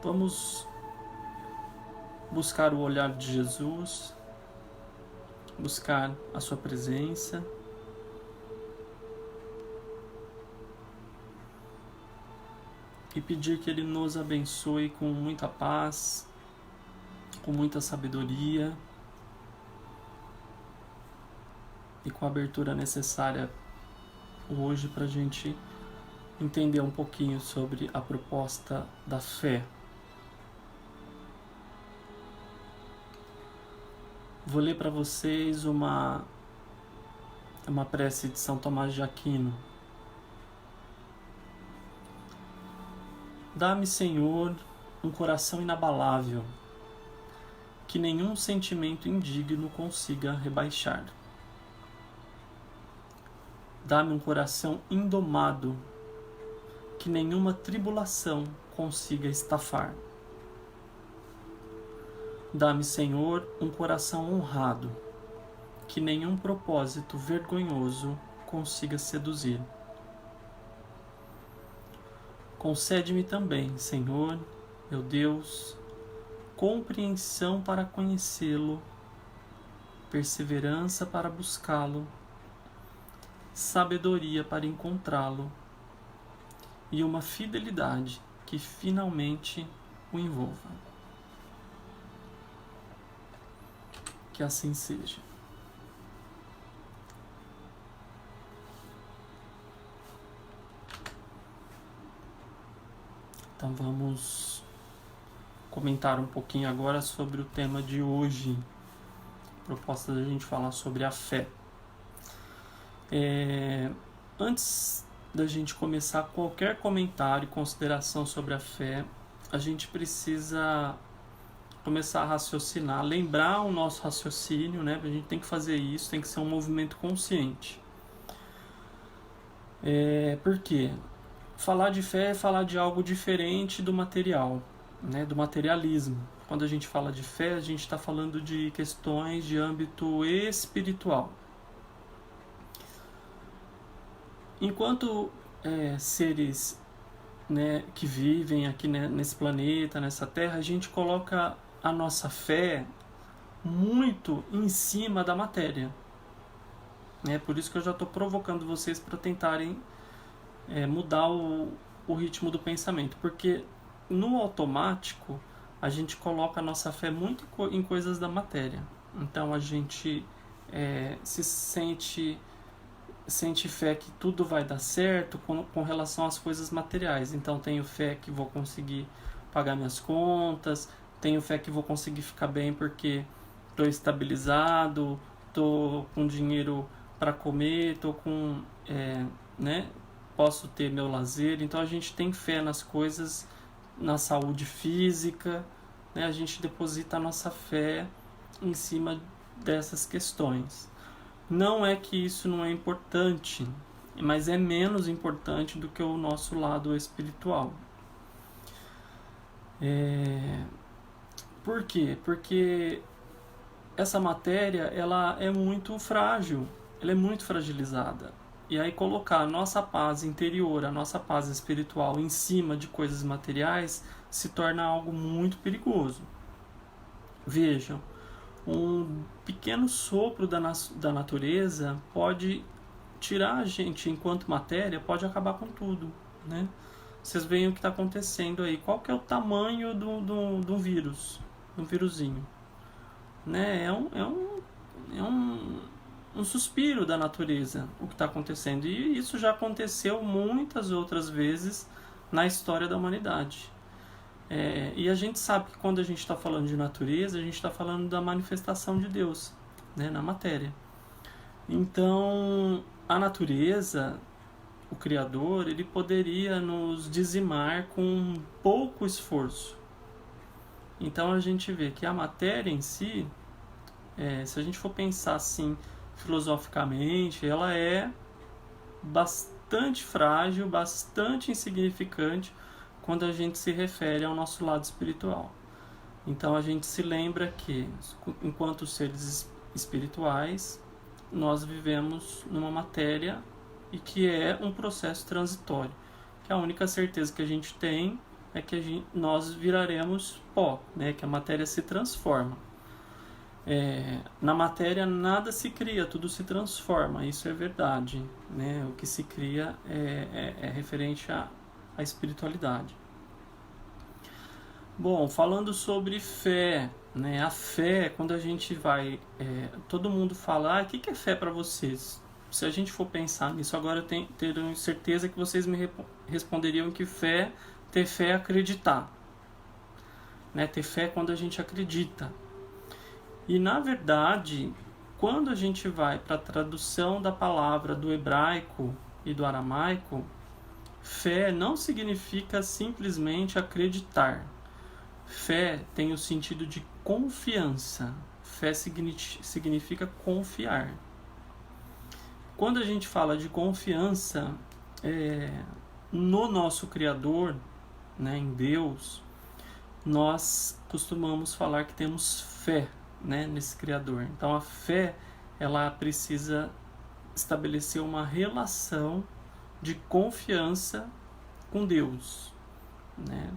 Vamos buscar o olhar de Jesus, buscar a sua presença. E pedir que Ele nos abençoe com muita paz, com muita sabedoria e com a abertura necessária hoje para a gente entender um pouquinho sobre a proposta da fé. Vou ler para vocês uma prece de São Tomás de Aquino. Dá-me, Senhor, um coração inabalável, que nenhum sentimento indigno consiga rebaixar. Dá-me um coração indomado, que nenhuma tribulação consiga estafar. Dá-me, Senhor, um coração honrado, que nenhum propósito vergonhoso consiga seduzir. Concede-me também, Senhor, meu Deus, compreensão para conhecê-lo, perseverança para buscá-lo, sabedoria para encontrá-lo e uma fidelidade que finalmente o envolva. Que assim seja. Então vamos comentar um pouquinho agora sobre o tema de hoje. A proposta da gente falar sobre a fé. Antes da gente começar qualquer comentário e consideração sobre a fé, a gente precisa começar a raciocinar, lembrar o nosso raciocínio, né? A gente tem que fazer isso, tem que ser um movimento consciente. Por quê? Falar de fé é falar de algo diferente do material, né? Do materialismo. Quando a gente fala de fé, a gente está falando de questões de âmbito espiritual. Enquanto seres, né, que vivem aqui, né, nesse planeta, nessa terra, a gente coloca a nossa fé muito em cima da matéria. Por isso que eu já estou provocando vocês para tentarem mudar o ritmo do pensamento. Porque no automático a gente coloca a nossa fé muito em coisas da matéria. Então a gente se sente fé que tudo vai dar certo com relação às coisas materiais. Então tenho fé que vou conseguir pagar minhas contas, tenho fé que vou conseguir ficar bem porque estou estabilizado, estou com dinheiro para comer, estou com, posso ter meu lazer. Então a gente tem fé nas coisas, na saúde física, né? A gente deposita a nossa fé em cima dessas questões. Não é que isso não é importante, mas é menos importante do que o nosso lado espiritual. Por quê? Porque essa matéria, ela é muito frágil, ela é muito fragilizada. E aí colocar a nossa paz interior, a nossa paz espiritual em cima de coisas materiais se torna algo muito perigoso. Vejam, um pequeno sopro da natureza pode tirar a gente enquanto matéria, pode acabar com tudo, né? Vocês veem o que está acontecendo aí. Qual que é o tamanho do vírus, do vírusinho, né? É um suspiro da natureza o que está acontecendo. E isso já aconteceu muitas outras vezes na história da humanidade. E a gente sabe que quando a gente está falando de natureza, a gente está falando da manifestação de Deus, né, na matéria. Então, a natureza, o Criador, ele poderia nos dizimar com pouco esforço. Então, a gente vê que a matéria em si, se a gente for pensar assim filosoficamente, ela é bastante frágil, bastante insignificante quando a gente se refere ao nosso lado espiritual. Então a gente se lembra que, enquanto seres espirituais, nós vivemos numa matéria e que é um processo transitório. Que a única certeza que a gente tem é que nós viraremos pó, né? Que a matéria se transforma. Na matéria nada se cria, tudo se transforma, isso é verdade, né? O que se cria é referente à espiritualidade. Bom, falando sobre fé, né? A fé, quando a gente vai... todo mundo fala, o que é fé para vocês? Se a gente for pensar nisso agora, eu tenho certeza que vocês me responderiam que ter fé é acreditar. Né? Ter fé é quando a gente acredita. E, na verdade, quando a gente vai para a tradução da palavra do hebraico e do aramaico, fé não significa simplesmente acreditar. Fé tem o sentido de confiança. Fé significa confiar. Quando a gente fala de confiança no nosso Criador, né, em Deus, nós costumamos falar que temos fé, né, nesse Criador. Então a fé, ela precisa estabelecer uma relação de confiança com Deus, né?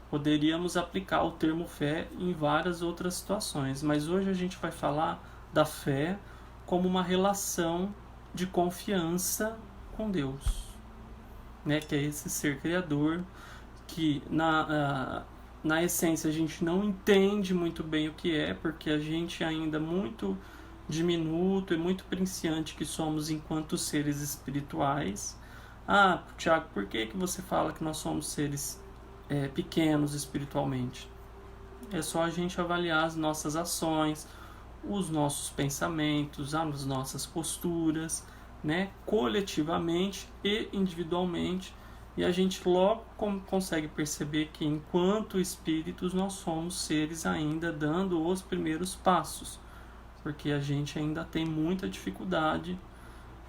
Poderíamos aplicar o termo fé em várias outras situações, mas hoje a gente vai falar da fé como uma relação de confiança com Deus, né? Que é esse ser criador que na essência a gente não entende muito bem o que é, porque a gente ainda é muito diminuto e muito principiante que somos enquanto seres espirituais. Tiago, por que você fala que nós somos seres pequenos espiritualmente? É só a gente avaliar as nossas ações, os nossos pensamentos, as nossas posturas, né, coletivamente e individualmente, e a gente logo consegue perceber que enquanto espíritos nós somos seres ainda dando os primeiros passos, porque a gente ainda tem muita dificuldade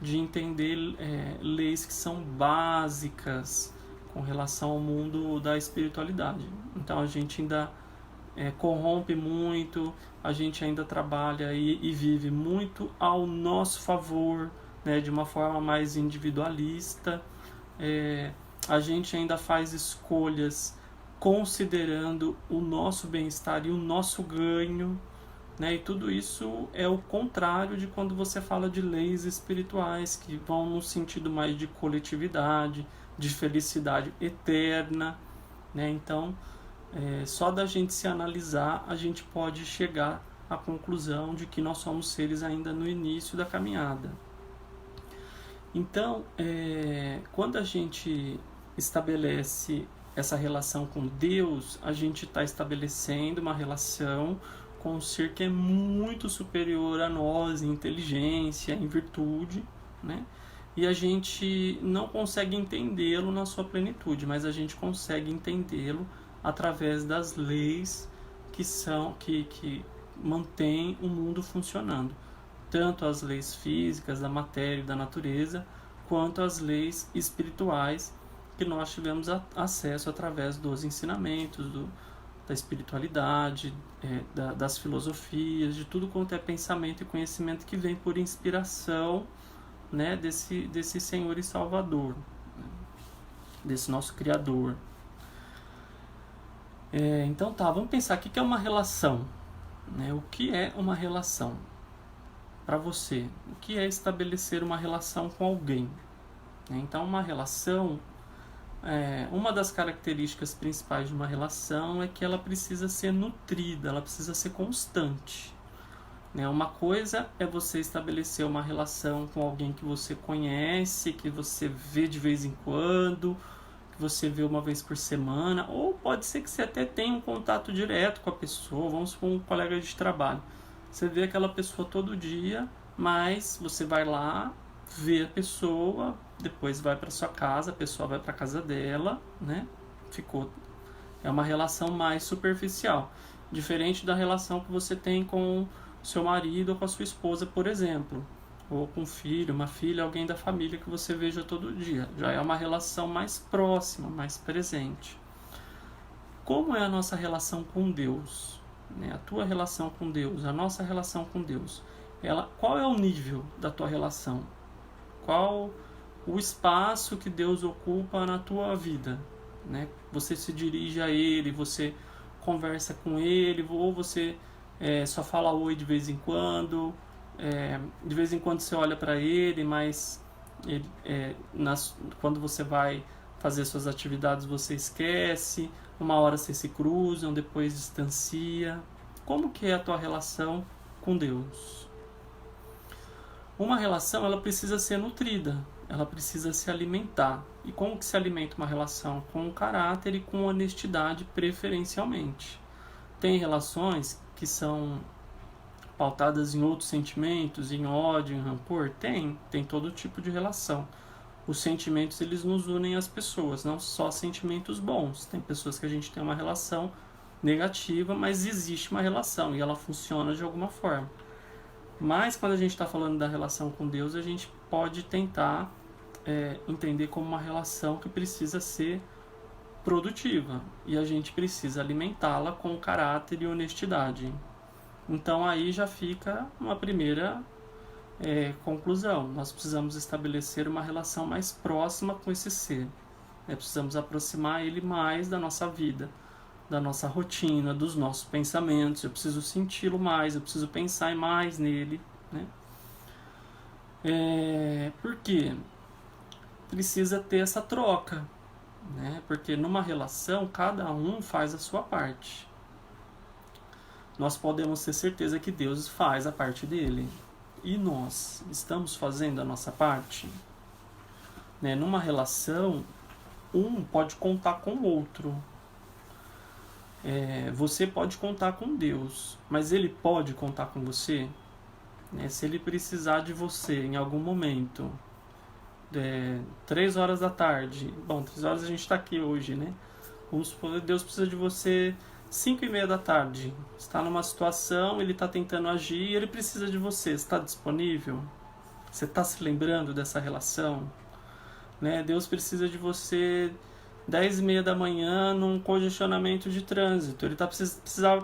de entender leis que são básicas com relação ao mundo da espiritualidade. Então a gente ainda corrompe muito, a gente ainda trabalha e vive muito ao nosso favor, né, de uma forma mais individualista. A gente ainda faz escolhas considerando o nosso bem-estar e o nosso ganho, né? E tudo isso é o contrário de quando você fala de leis espirituais, que vão no sentido mais de coletividade, de felicidade eterna, né? Então, só da gente se analisar, a gente pode chegar à conclusão de que nós somos seres ainda no início da caminhada. Então, quando a gente estabelece essa relação com Deus, a gente está estabelecendo uma relação com um ser que é muito superior a nós em inteligência, em virtude, né? E a gente não consegue entendê-lo na sua plenitude, mas a gente consegue entendê-lo através das leis que mantêm o mundo funcionando. Tanto as leis físicas, da matéria e da natureza, quanto as leis espirituais que nós tivemos acesso através dos ensinamentos, da espiritualidade, das filosofias, de tudo quanto é pensamento e conhecimento que vem por inspiração, né, desse Senhor e Salvador, né, desse nosso Criador. Então vamos pensar o que é uma relação, né? O que é uma relação para você? O que é estabelecer uma relação com alguém? Então uma relação, uma das características principais de uma relação é que ela precisa ser nutrida, ela precisa ser constante. Uma coisa é você estabelecer uma relação com alguém que você conhece, que você vê de vez em quando, que você vê uma vez por semana, ou pode ser que você até tenha um contato direto com a pessoa, vamos supor um colega de trabalho. Você vê aquela pessoa todo dia, mas você vai lá, vê a pessoa, depois vai para sua casa, a pessoa vai para a casa dela, né? É uma relação mais superficial, diferente da relação que você tem com seu marido ou com a sua esposa, por exemplo, ou com um filho, uma filha, alguém da família que você veja todo dia. Já é uma relação mais próxima, mais presente. Como é a nossa relação com Deus? A tua relação com Deus, a nossa relação com Deus. Qual é o nível da tua relação? Qual o espaço que Deus ocupa na tua vida? né? Você se dirige a ele, você conversa com ele, ou você só fala oi de vez em quando, de vez em quando você olha para ele, mas ele, quando você vai fazer suas atividades você esquece, uma hora vocês se cruzam, depois distancia. Como que é a tua relação com Deus? Uma relação, ela precisa ser nutrida, ela precisa se alimentar. E como que se alimenta uma relação? Com caráter e com honestidade, preferencialmente. Tem relações que são pautadas em outros sentimentos, em ódio, em rancor? Tem todo tipo de relação. Os sentimentos, eles nos unem às pessoas, não só sentimentos bons. Tem pessoas que a gente tem uma relação negativa, mas existe uma relação e ela funciona de alguma forma. Mas quando a gente está falando da relação com Deus, a gente pode tentar entender como uma relação que precisa ser produtiva e a gente precisa alimentá-la com caráter e honestidade. Então aí já fica uma primeira conclusão. Nós precisamos estabelecer uma relação mais próxima com esse ser. Precisamos aproximar ele mais da nossa vida, da nossa rotina, dos nossos pensamentos. Eu preciso senti-lo mais, eu preciso pensar mais nele, né? Por quê? Precisa ter essa troca, né? Porque numa relação cada um faz a sua parte. Nós podemos ter certeza que Deus faz a parte dele. E nós estamos fazendo a nossa parte? Né? Numa relação, um pode contar com o outro. Você pode contar com Deus, mas ele pode contar com você? Né? Se ele precisar de você em algum momento, 3 horas da tarde, bom, 3 horas a gente está aqui hoje, né? Vamos supor que Deus precisa de você 5:30 da tarde, está numa situação, ele está tentando agir, ele precisa de você, está disponível? Você está se lembrando dessa relação? Né? Deus precisa de você 10:30 da manhã num congestionamento de trânsito, ele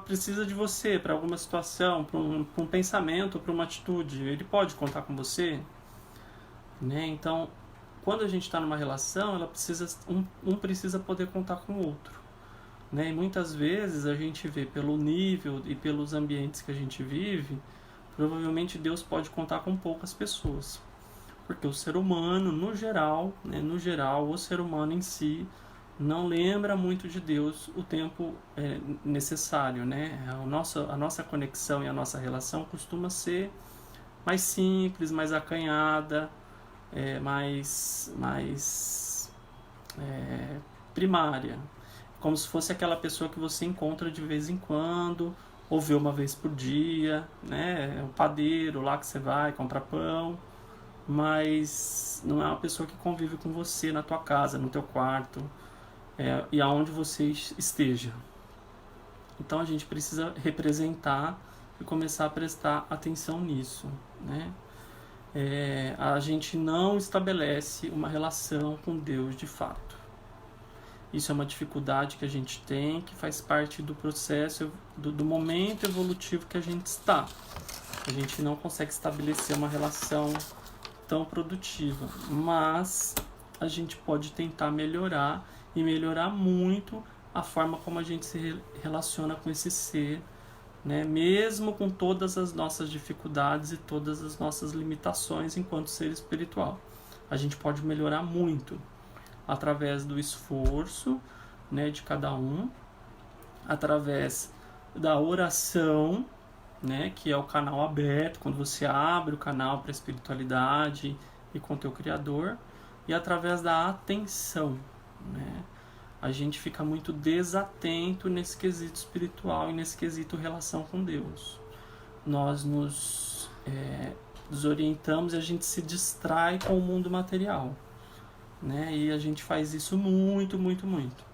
precisa de você para alguma situação, para um pensamento, para uma atitude, ele pode contar com você? Né? Então, quando a gente está numa relação, um precisa poder contar com o outro. Né? E muitas vezes a gente vê pelo nível e pelos ambientes que a gente vive, provavelmente Deus pode contar com poucas pessoas. Porque o ser humano, no geral, o ser humano em si, não lembra muito de Deus o tempo necessário. Né? A nossa conexão e a nossa relação costuma ser mais simples, mais acanhada, mais primária. Como se fosse aquela pessoa que você encontra de vez em quando, ou vê uma vez por dia, né? O padeiro lá que você vai comprar pão, mas não é uma pessoa que convive com você na tua casa, no teu quarto, e aonde você esteja. Então a gente precisa representar e começar a prestar atenção nisso, né? A gente não estabelece uma relação com Deus de fato. Isso é uma dificuldade que a gente tem, que faz parte do processo, do momento evolutivo que a gente está. A gente não consegue estabelecer uma relação tão produtiva, mas a gente pode tentar melhorar e melhorar muito a forma como a gente se relaciona com esse ser, né? Mesmo com todas as nossas dificuldades e todas as nossas limitações enquanto ser espiritual. A gente pode melhorar muito através do esforço, né, de cada um, através da oração, né, que é o canal aberto, quando você abre o canal para a espiritualidade e com o teu Criador, e através da atenção, né? A gente fica muito desatento nesse quesito espiritual e nesse quesito relação com Deus. Nós nos desorientamos e a gente se distrai com o mundo material, né? E a gente faz isso muito, muito, muito.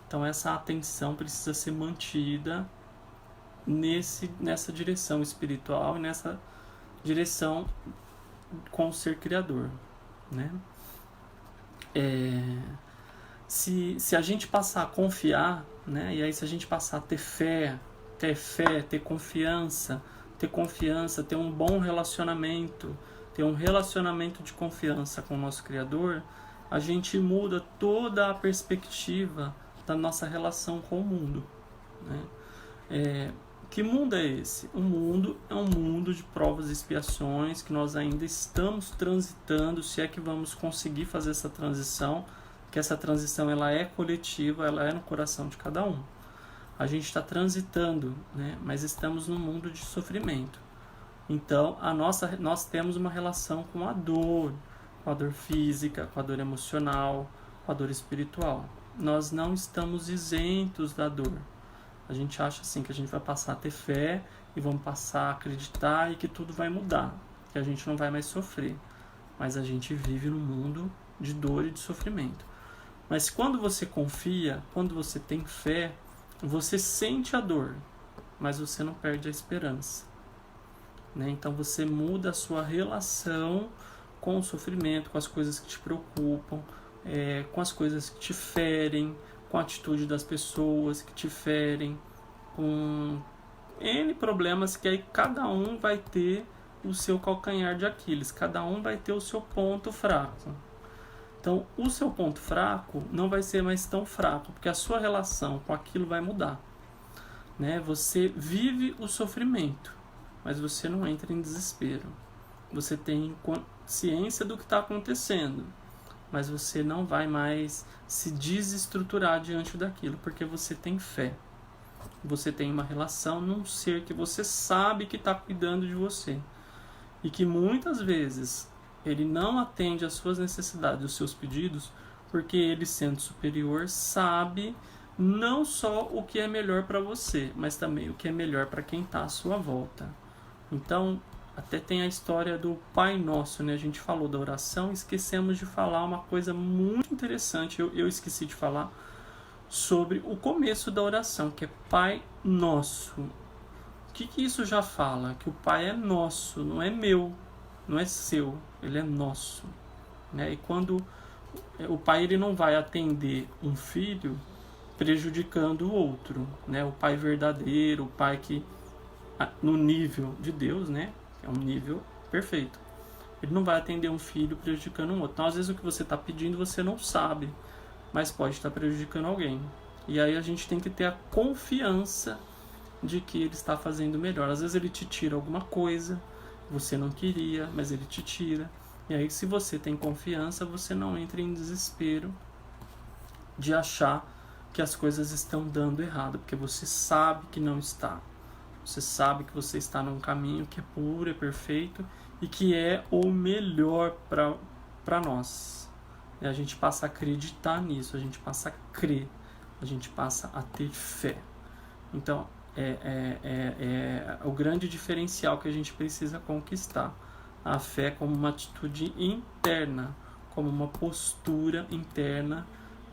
Então essa atenção precisa ser mantida nessa direção espiritual e nessa direção com o ser criador, né? Se a gente passar a confiar, né? E aí se a gente passar a ter fé, ter confiança, ter um bom relacionamento, ter um relacionamento de confiança com o nosso Criador, a gente muda toda a perspectiva da nossa relação com o mundo, né? Que mundo é esse? O mundo é um mundo de provas e expiações que nós ainda estamos transitando, se é que vamos conseguir fazer essa transição, que essa transição ela é coletiva, ela é no coração de cada um. A gente está transitando, né? Mas estamos num mundo de sofrimento. Então, nós temos uma relação com a dor física, com a dor emocional, com a dor espiritual. Nós não estamos isentos da dor. A gente acha assim que a gente vai passar a ter fé e vamos passar a acreditar e que tudo vai mudar, que a gente não vai mais sofrer. Mas a gente vive num mundo de dor e de sofrimento. Mas quando você confia, quando você tem fé, você sente a dor, mas você não perde a esperança, né? Então você muda a sua relação com o sofrimento, com as coisas que te preocupam, com as coisas que te ferem, com a atitude das pessoas que te ferem, com N problemas que aí cada um vai ter o seu calcanhar de Aquiles, cada um vai ter o seu ponto fraco. Então, o seu ponto fraco não vai ser mais tão fraco, porque a sua relação com aquilo vai mudar, né? Você vive o sofrimento, mas você não entra em desespero. Você tem consciência do que está acontecendo, mas você não vai mais se desestruturar diante daquilo, porque você tem fé. Você tem uma relação num ser que você sabe que está cuidando de você. E que muitas vezes ele não atende às suas necessidades, os seus pedidos, porque ele, sendo superior, sabe não só o que é melhor para você, mas também o que é melhor para quem está à sua volta. Então, até tem a história do Pai Nosso, né? A gente falou da oração, esquecemos de falar uma coisa muito interessante, eu esqueci de falar, sobre o começo da oração, que é Pai Nosso. O que isso já fala? Que o Pai é nosso, não é meu, não é seu, ele é nosso, né? E quando o pai ele não vai atender um filho prejudicando o outro, né? O pai verdadeiro, o pai que no nível de Deus, né? É um nível perfeito. Ele não vai atender um filho prejudicando um outro. Então, às vezes o que você está pedindo você não sabe, mas pode estar prejudicando alguém. E aí a gente tem que ter a confiança de que ele está fazendo melhor. Às vezes ele te tira alguma coisa, você não queria, mas ele te tira. E aí, se você tem confiança, você não entra em desespero de achar que as coisas estão dando errado, porque você sabe que não está. Você sabe que você está num caminho que é puro, é perfeito e que é o melhor para nós. E a gente passa a acreditar nisso, a gente passa a crer, a gente passa a ter fé. Então, é o grande diferencial que a gente precisa conquistar. A fé como uma atitude interna, como uma postura interna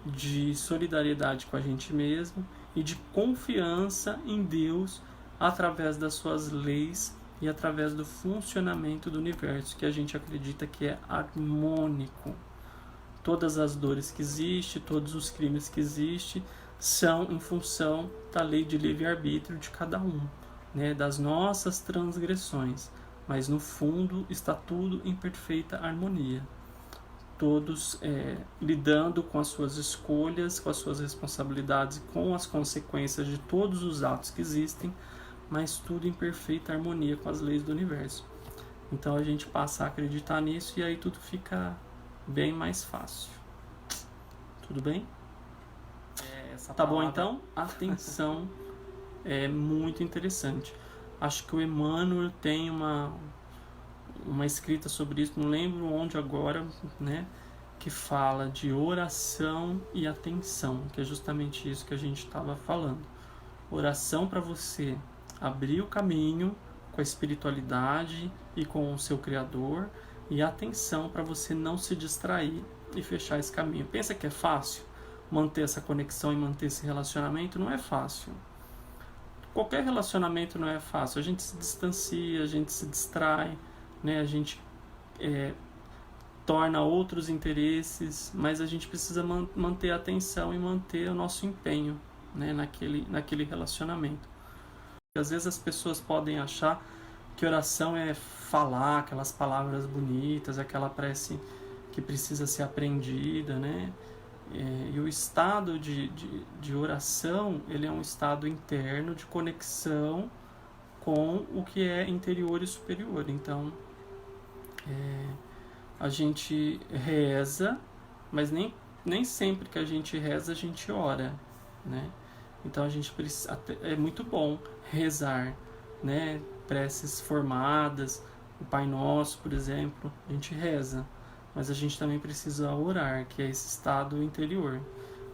de solidariedade com a gente mesmo e de confiança em Deus através das suas leis e através do funcionamento do universo, que a gente acredita que é harmônico. Todas as dores que existem, todos os crimes que existem, são em função da lei de livre-arbítrio de cada um, né, das nossas transgressões. Mas no fundo está tudo em perfeita harmonia. Todos lidando com as suas escolhas, com as suas responsabilidades, com as consequências de todos os atos que existem, mas tudo em perfeita harmonia com as leis do universo. Então a gente passa a acreditar nisso e aí tudo fica bem mais fácil. Tudo bem? Tá bom então? Atenção, é muito interessante. Acho que o Emmanuel tem uma escrita sobre isso, não lembro onde agora, né? Que fala de oração e atenção, que é justamente isso que a gente estava falando. Oração para você abrir o caminho com a espiritualidade e com o seu Criador, e atenção para você não se distrair e fechar esse caminho. Pensa que é fácil manter essa conexão e manter esse relacionamento? Não é fácil. Qualquer relacionamento não é fácil. A gente se distancia, a gente se distrai, né? A gente torna outros interesses, mas a gente precisa manter a atenção e manter o nosso empenho, né? naquele relacionamento. Às vezes as pessoas podem achar que oração é falar aquelas palavras bonitas, aquela prece que precisa ser aprendida, né? E o estado de oração, ele é um estado interno de conexão com o que é interior e superior. Então, a gente reza, mas nem sempre que a gente reza a gente ora, né? Então a gente precisa, é muito bom rezar, né? Preces formadas, o Pai Nosso, por exemplo, a gente reza, mas a gente também precisa orar, que é esse estado interior.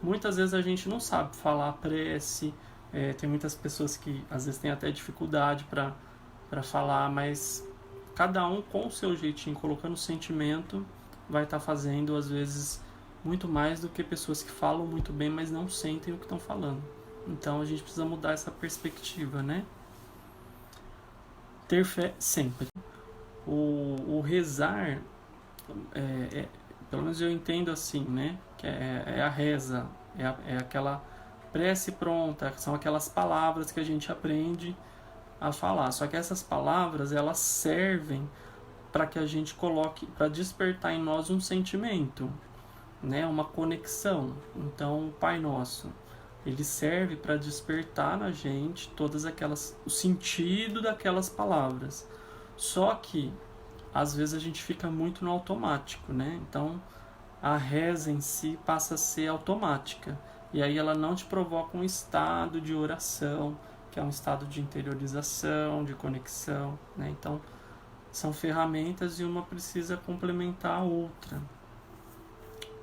Muitas vezes a gente não sabe falar prece, tem muitas pessoas que às vezes têm até dificuldade para falar, mas cada um com o seu jeitinho, colocando sentimento, vai estar fazendo às vezes muito mais do que pessoas que falam muito bem, mas não sentem o que estão falando. Então a gente precisa mudar essa perspectiva, né? Ter fé sempre. O rezar, pelo menos eu entendo assim, né? Que é a reza, é aquela prece pronta, são aquelas palavras que a gente aprende a falar. Só que essas palavras, elas servem para que a gente coloque, para despertar em nós um sentimento, né? Uma conexão. Então, o Pai Nosso, ele serve para despertar na gente o sentido daquelas palavras. Só que às vezes a gente fica muito no automático, né? Então a reza em si passa a ser automática e aí ela não te provoca um estado de oração, que é um estado de interiorização, de conexão, né? Então são ferramentas e uma precisa complementar a outra.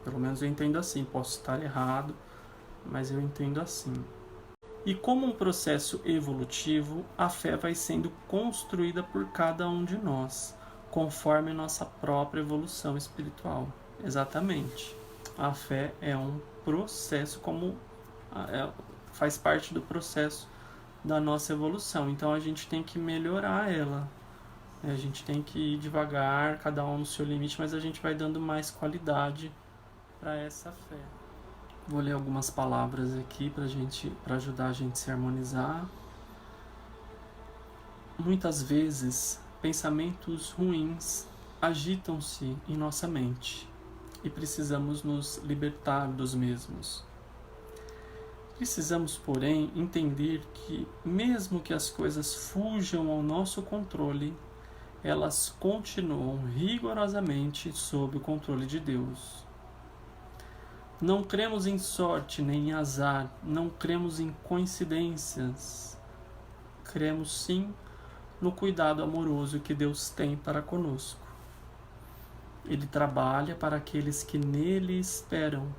Pelo menos eu entendo assim, posso estar errado, mas eu entendo assim. E como um processo evolutivo, a fé vai sendo construída por cada um de nós, conforme nossa própria evolução espiritual. Exatamente. A fé é um processo, faz parte do processo da nossa evolução. Então a gente tem que melhorar ela. A gente tem que ir devagar, cada um no seu limite, mas a gente vai dando mais qualidade para essa fé. Vou ler algumas palavras aqui para ajudar a gente a se harmonizar. Muitas vezes, pensamentos ruins agitam-se em nossa mente e precisamos nos libertar dos mesmos. Precisamos, porém, entender que, mesmo que as coisas fujam ao nosso controle, elas continuam rigorosamente sob o controle de Deus. Não cremos em sorte nem em azar, não cremos em coincidências. Cremos sim no cuidado amoroso que Deus tem para conosco. Ele trabalha para aqueles que nele esperam.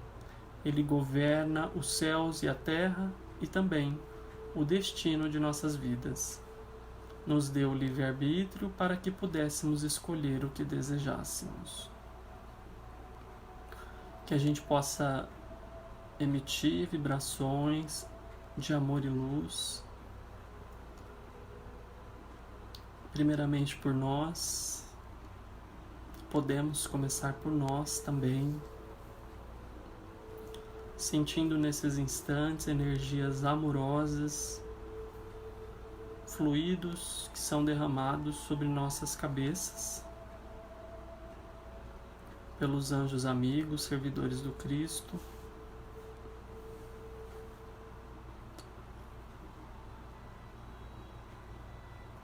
Ele governa os céus e a terra e também o destino de nossas vidas. Nos deu o livre-arbítrio para que pudéssemos escolher o que desejássemos. Que a gente possa emitir vibrações de amor e luz, primeiramente por nós. Podemos começar por nós também, sentindo nesses instantes energias amorosas, fluidos que são derramados sobre nossas cabeças pelos anjos amigos, servidores do Cristo.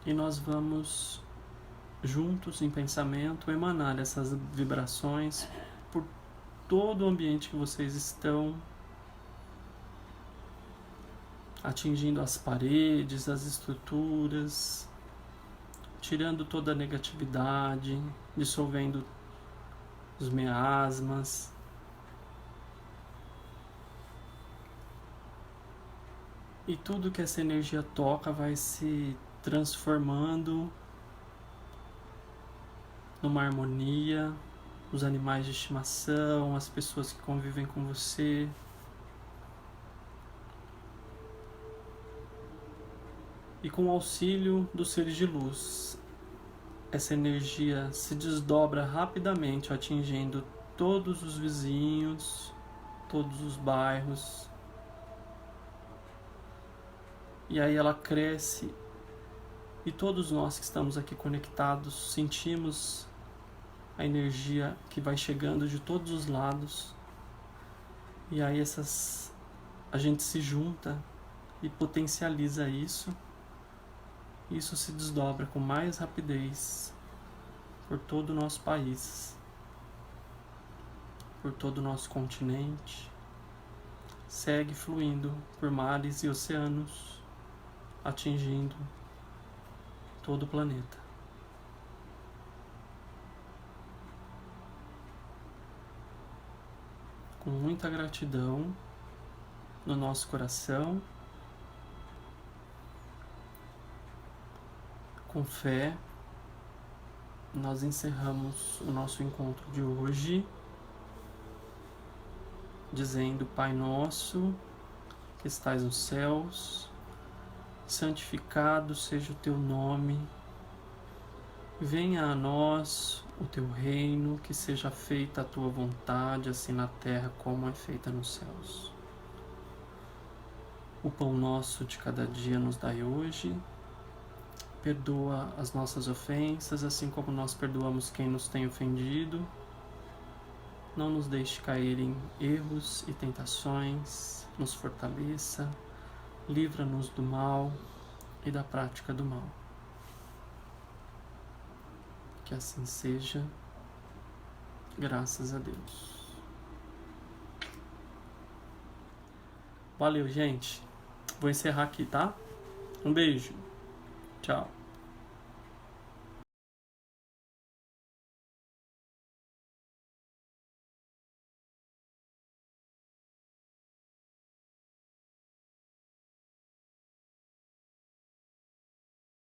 E nós vamos, juntos em pensamento, emanar essas vibrações por todo o ambiente que vocês estão, atingindo as paredes, as estruturas, tirando toda a negatividade, dissolvendo os miasmas. E tudo que essa energia toca vai se transformando numa harmonia, os animais de estimação, as pessoas que convivem com você. E com o auxílio dos seres de luz, essa energia se desdobra rapidamente, atingindo todos os vizinhos, todos os bairros. E aí ela cresce e todos nós que estamos aqui conectados sentimos a energia que vai chegando de todos os lados. E aí a gente se junta e potencializa isso. Isso se desdobra com mais rapidez por todo o nosso país, por todo o nosso continente. Segue fluindo por mares e oceanos, atingindo todo o planeta. Com muita gratidão no nosso coração, com fé, nós encerramos o nosso encontro de hoje, dizendo: Pai nosso, que estais nos céus, santificado seja o teu nome, venha a nós o teu reino, que seja feita a tua vontade, assim na terra como é feita nos céus. O pão nosso de cada dia nos dai hoje, perdoa as nossas ofensas, assim como nós perdoamos quem nos tem ofendido. Não nos deixe cair em erros e tentações, nos fortaleça, livra-nos do mal e da prática do mal. Que assim seja, graças a Deus. Valeu, gente. Vou encerrar aqui, tá? Um beijo. Tchau.